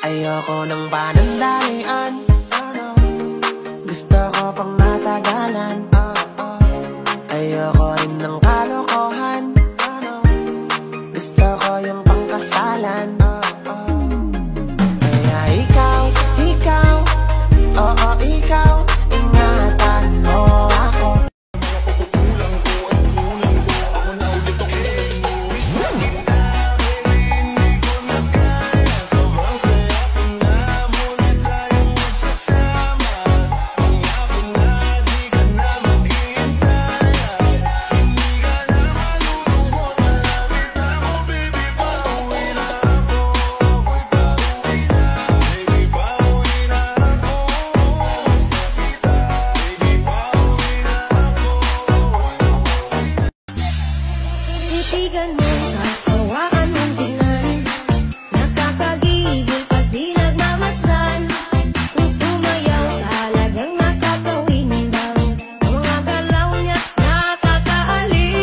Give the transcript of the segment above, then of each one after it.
Ayoko ng panandalian, gusto ko pang matagalan. Ayoko rin ng kalokohan, gusto ko yung pangkasalan. Kaya ikaw, oo ikaw, ingatan mo ako. Titigan mo, kasawaan mong tingnan, nakakagigil pag di nagmamasdan. Kung sumayaw, talagang nakakawin daw, ang mga galaw niya nakakaaliw.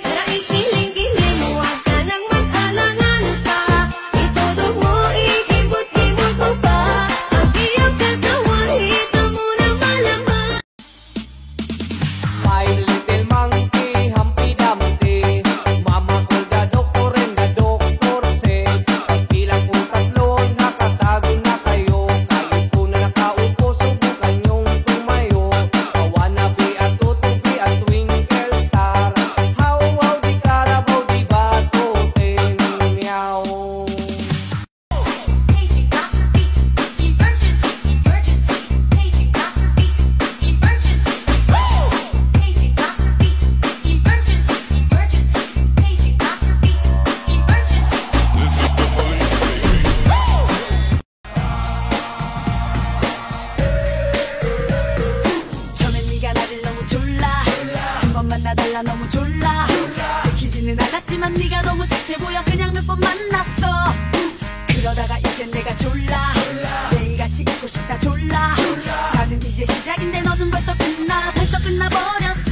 Tara ikiling-kiling, huwag ka nang mag-alangan pa, itudog mo, ikibot-kibot mo pa, ang iyong katawan, hito mo na malaman. My little monkey, Humpty Dumpty, mama ko da doktor and da doktor said, bilang ko tatlo, nakatago na kayo, kayo po na nakaupo, subukan yung tumayo. I wanna be a tutubi, a twinkle star, how wow di karabaw di batutin, meow. Paging Dr. Beat, emergency, emergency. Paging Dr. Beat, emergency. Paging Dr. Beat, emergency, emergency. Paging Dr. Beat, emergency. 처음엔 네가 나를 너무 졸라 한 번만 나달라 너무 졸라 느끼지는 않았지만 네가 너무 착해 보여 그냥 몇 번 만났어 그러다가 이젠 내가 졸라 매일같이 있고 싶다 졸라 나는 이제 시작인데 너는 벌써 끝나버렸어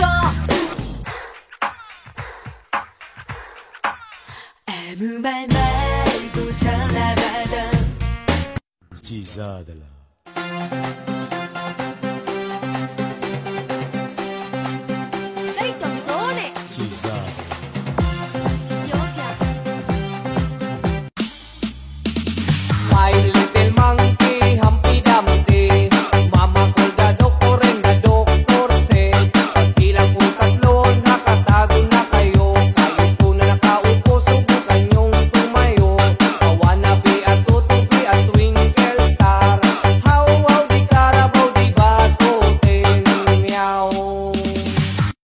아무 말 말고 전화 받아 Gizada lá.